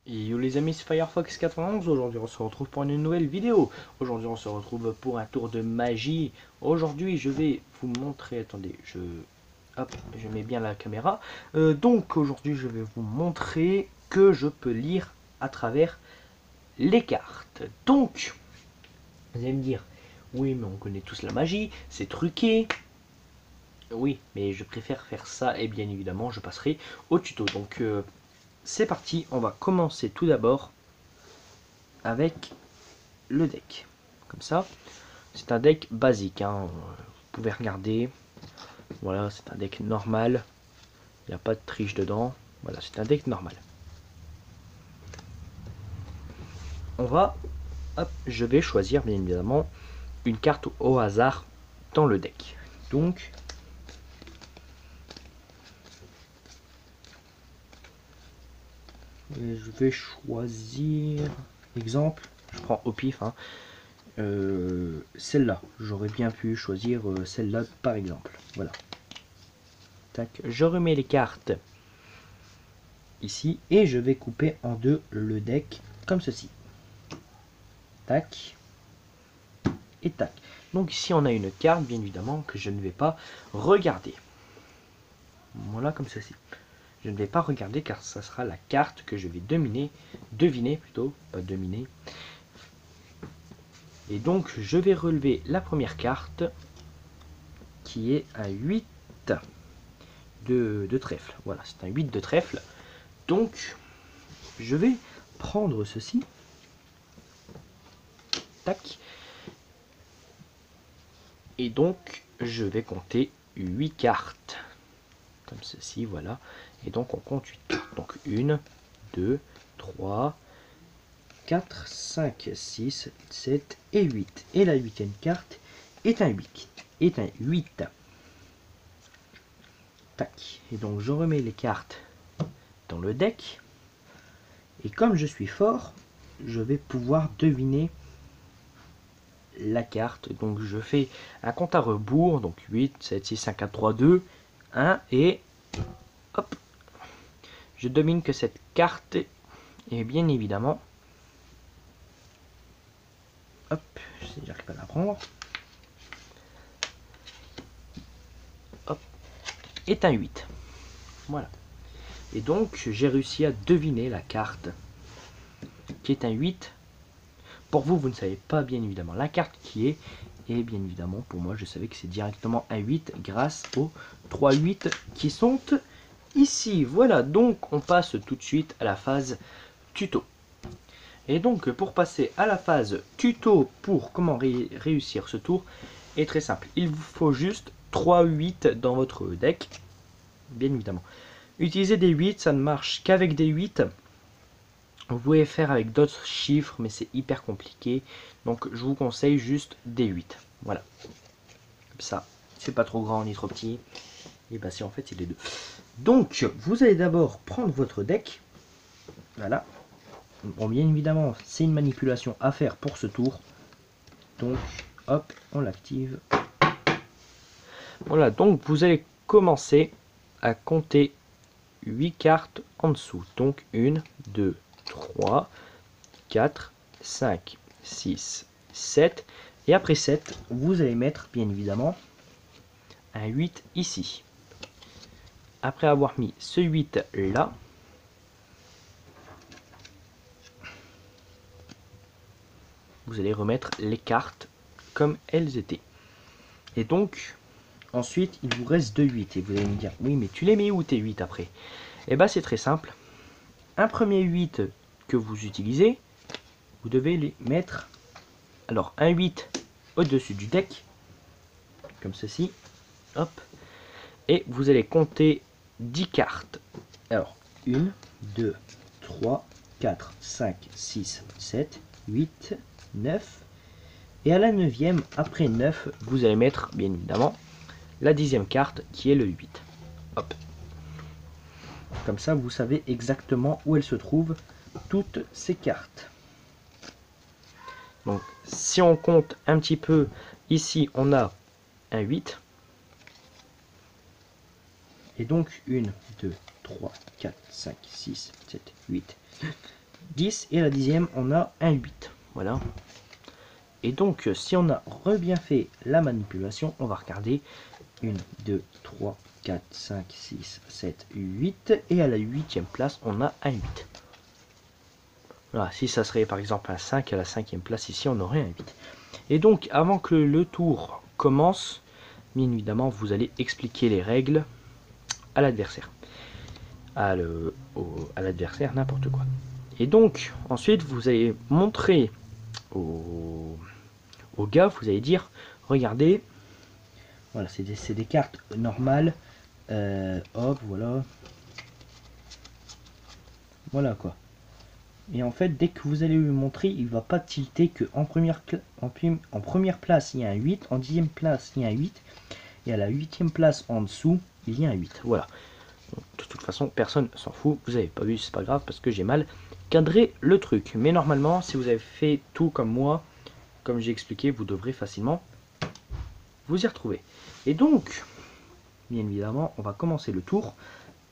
Yo les amis, c'est Firefox 91. Aujourd'hui on se retrouve pour une nouvelle vidéo. Aujourd'hui on se retrouve pour un tour de magie. Aujourd'hui je vais vous montrer, attendez, hop, je mets bien la caméra. Donc aujourd'hui je vais vous montrer que je peux lire à travers les cartes. Donc, vous allez me dire, oui mais on connaît tous la magie, c'est truqué. Oui, mais je préfère faire ça et bien évidemment je passerai au tuto. Donc c'est parti, on va commencer tout d'abord avec le deck. Comme ça, c'est un deck basique, hein. Vous pouvez regarder. Voilà, c'est un deck normal. Il n'y a pas de triche dedans. Voilà, c'est un deck normal. On va, hop, je vais choisir bien évidemment une carte au hasard dans le deck. Donc, je vais choisir, exemple, je prends au pif, hein, celle-là. J'aurais bien pu choisir celle-là par exemple. Voilà. Tac, je remets les cartes ici et je vais couper en deux le deck comme ceci. Tac et tac. Donc ici on a une carte bien évidemment que je ne vais pas regarder. Voilà, comme ceci. Je ne vais pas regarder car ça sera la carte que je vais deviner plutôt, pas dominer. Et donc je vais relever la première carte qui est un 8 de trèfle. Voilà, c'est un 8 de trèfle. Donc je vais prendre ceci. Tac. Et donc je vais compter 8 cartes. Comme ceci, voilà. Et donc on compte 8 cartes. Donc 1, 2, 3, 4, 5, 6, 7 et 8. Et la huitième carte est un 8. Est un 8. Tac. Et donc je remets les cartes dans le deck. Et comme je suis fort, je vais pouvoir deviner la carte. Donc je fais un compte à rebours. Donc 8, 7, 6, 5, 4, 3, 2, 1 et hop. Je devine que cette carte est bien évidemment, hop, j'arrive pas à la prendre, hop, est un 8. Voilà. Et donc j'ai réussi à deviner la carte qui est un 8. Pour vous, vous ne savez pas bien évidemment la carte qui est. Et bien évidemment, pour moi, je savais que c'est directement un 8 grâce aux 3 8 qui sont ici. Voilà, donc on passe tout de suite à la phase tuto. Et donc pour passer à la phase tuto pour comment réussir ce tour est très simple. Il vous faut juste 3 8 dans votre deck, bien évidemment. Utiliser des 8, ça ne marche qu'avec des 8. Vous pouvez faire avec d'autres chiffres, mais c'est hyper compliqué. Donc je vous conseille juste des 8. Voilà. Comme ça, c'est pas trop grand ni trop petit. Et bah c'est en fait c'est les deux. Donc vous allez d'abord prendre votre deck. Voilà. Bon, bien évidemment, c'est une manipulation à faire pour ce tour. Donc, hop, on l'active. Voilà, donc vous allez commencer à compter 8 cartes en dessous. Donc, 1, 2, 3, 4, 5, 6, 7. Et après 7, vous allez mettre, bien évidemment, un 8 ici. Après avoir mis ce 8 là, vous allez remettre les cartes comme elles étaient. Et donc, ensuite, il vous reste 2 8. Et vous allez me dire, oui, mais tu les mets où tes 8 après? Et bien, c'est très simple. Un premier 8 que vous utilisez, vous devez les mettre. Alors, un 8 au-dessus du deck, comme ceci. Hop. Et vous allez compter 10 cartes. Alors, 1, 2, 3, 4, 5, 6, 7, 8, 9. Et à la 9e, après 9, vous allez mettre, bien évidemment, la 10e carte qui est le 8. Hop. Comme ça, vous savez exactement où elles se trouvent, toutes ces cartes. Donc, si on compte un petit peu, ici, on a un 8. Et donc, 1, 2, 3, 4, 5, 6, 7, 8, 10 et à la 10e on a un 8. Voilà. Et donc si on a bien fait la manipulation, on va regarder 1, 2, 3, 4, 5, 6, 7, 8 et à la 8e place on a un 8. Voilà, si ça serait par exemple un 5, à la 5e place ici on aurait un 8. Et donc avant que le tour commence, bien évidemment vous allez expliquer les règles à l'adversaire. À l'adversaire, n'importe quoi. Et donc ensuite vous allez montrer au gars, vous allez dire, regardez, voilà, c'est des cartes normales, hop, voilà quoi. Et en fait, dès que vous allez lui montrer, il va pas tilter que en première place il y a un 8, en 10e place il y a un 8, et à la 8e place en dessous il y a un 8. Voilà. Donc, de toute façon, personne s'en fout. Vous avez pas vu, c'est pas grave parce que j'ai mal cadré le truc. Mais normalement, si vous avez fait tout comme moi, comme j'ai expliqué, vous devrez facilement vous y retrouver. Et donc, bien évidemment, on va commencer le tour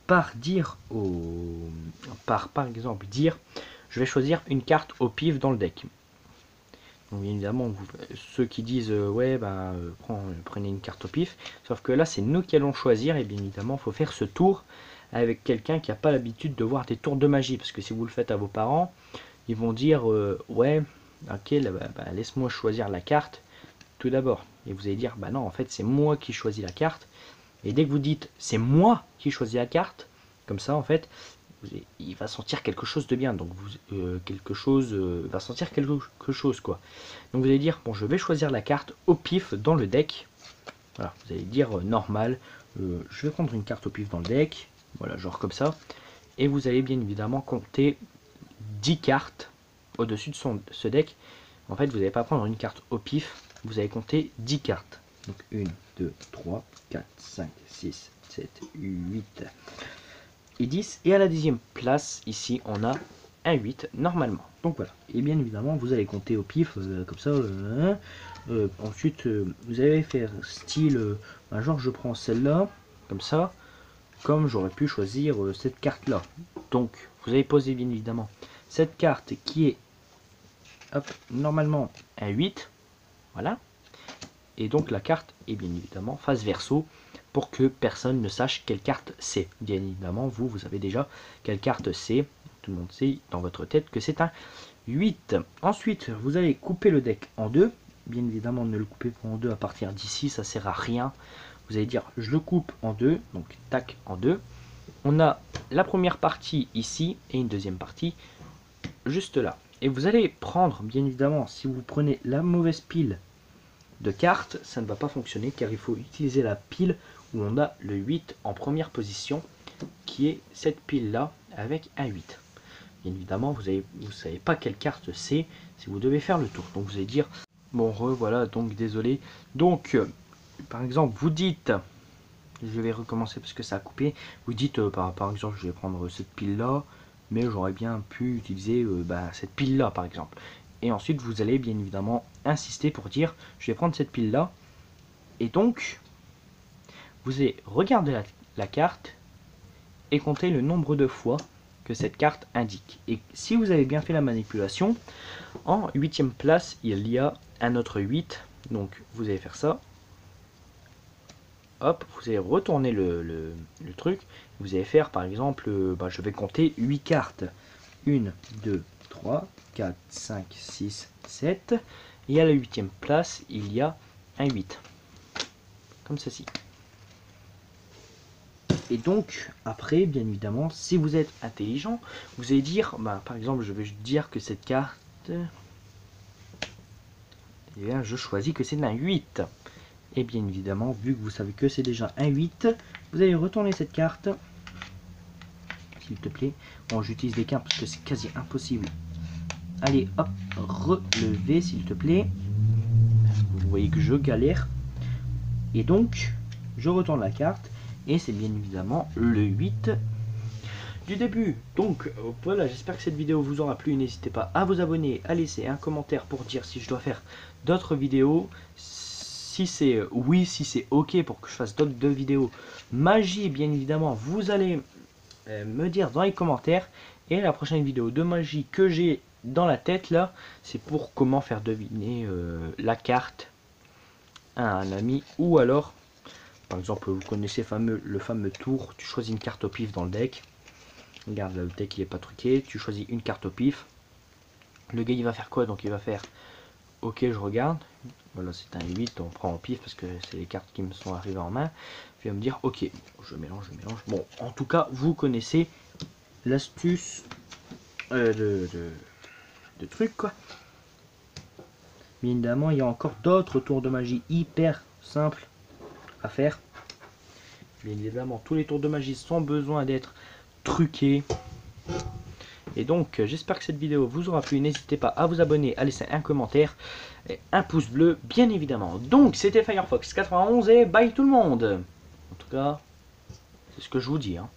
par dire par exemple dire je vais choisir une carte au pif dans le deck. Donc bien évidemment ceux qui disent ouais bah prenez une carte au pif, sauf que là c'est nous qui allons choisir et bien évidemment il faut faire ce tour avec quelqu'un qui n'a pas l'habitude de voir des tours de magie, parce que si vous le faites à vos parents ils vont dire ouais ok là, laisse-moi choisir la carte tout d'abord, et vous allez dire bah non en fait c'est moi qui choisis la carte. Et dès que vous dites c'est moi qui choisis la carte, comme ça en fait, il va sentir quelque chose de bien. Donc va sentir quelque chose quoi. Donc vous allez dire bon je vais choisir la carte au pif dans le deck. Voilà, vous allez dire normal, je vais prendre une carte au pif dans le deck. Voilà, genre comme ça. Et vous allez bien évidemment compter 10 cartes au-dessus de ce deck. En fait vous n'allez pas prendre une carte au pif, vous allez compter 10 cartes. Donc 1, 2, 3, 4, 5, 6, 7, 8 et 10. Et à la 10e place, ici, on a un 8 normalement. Donc voilà. Et bien évidemment, vous allez compter au pif, comme ça. Ensuite, vous allez faire style, genre je prends celle-là, comme ça. Comme j'aurais pu choisir cette carte-là. Donc, vous allez poser bien évidemment cette carte qui est, hop, normalement un 8. Voilà. Et donc la carte est bien évidemment face verso pour que personne ne sache quelle carte c'est. Bien évidemment, vous savez déjà quelle carte c'est. Tout le monde sait dans votre tête que c'est un 8. Ensuite, vous allez couper le deck en deux. Bien évidemment, ne le coupez pas en deux à partir d'ici, ça sert à rien. Vous allez dire, je le coupe en deux, donc tac en deux. On a la première partie ici et une deuxième partie juste là. Et vous allez prendre, bien évidemment, si vous prenez la mauvaise pile de cartes, ça ne va pas fonctionner car il faut utiliser la pile où on a le 8 en première position, qui est cette pile là avec un 8. Bien évidemment, vous ne savez pas quelle carte c'est si vous devez faire le tour. Donc vous allez dire bon voilà, donc désolé. Donc par exemple vous dites, je vais recommencer parce que ça a coupé, vous dites par exemple je vais prendre cette pile là, mais j'aurais bien pu utiliser cette pile là par exemple. Et ensuite vous allez bien évidemment insister pour dire je vais prendre cette pile là. Et donc vous allez regarder la carte et compter le nombre de fois que cette carte indique. Et si vous avez bien fait la manipulation, en 8e place il y a un autre 8. Donc vous allez faire ça. Hop, vous allez retourner le truc. Vous allez faire par exemple, je vais compter 8 cartes. 1, 2, 3, 4, 5, 6, 7. Et à la 8e place, il y a un 8. Comme ceci. Et donc, après, bien évidemment, si vous êtes intelligent, vous allez dire, par exemple, je vais dire que cette carte, eh bien, je choisis que c'est un 8. Et bien évidemment, vu que vous savez que c'est déjà un 8, vous allez retourner cette carte, s'il te plaît. Bon, j'utilise des cartes parce que c'est quasi impossible. Allez, hop, relever, s'il te plaît. Vous voyez que je galère. Et donc, je retourne la carte. Et c'est bien évidemment le 8 du début. Donc voilà, j'espère que cette vidéo vous aura plu. N'hésitez pas à vous abonner, à laisser un commentaire pour dire si je dois faire d'autres vidéos. Si c'est oui, si c'est ok pour que je fasse d'autres vidéos magie, bien évidemment, vous allez me dire dans les commentaires. Et la prochaine vidéo de magie que j'ai dans la tête là, c'est pour comment faire deviner la carte à un ami, ou alors, par exemple, vous connaissez le fameux tour, tu choisis une carte au pif dans le deck. Regarde, là, le deck il est pas truqué, tu choisis une carte au pif. Le gars il va faire quoi? Donc il va faire ok, je regarde, voilà, c'est un 8, on prend au pif parce que c'est les cartes qui me sont arrivées en main. Il va me dire ok, je mélange. Bon, en tout cas, vous connaissez l'astuce de truc quoi. Bien évidemment, il y a encore d'autres tours de magie hyper simples à faire. Bien évidemment, tous les tours de magie sont besoin d'être truqués. Et donc, j'espère que cette vidéo vous aura plu. N'hésitez pas à vous abonner, à laisser un commentaire et un pouce bleu, bien évidemment. Donc, c'était Firefox 91 et bye tout le monde. En tout cas, c'est ce que je vous dis. Hein.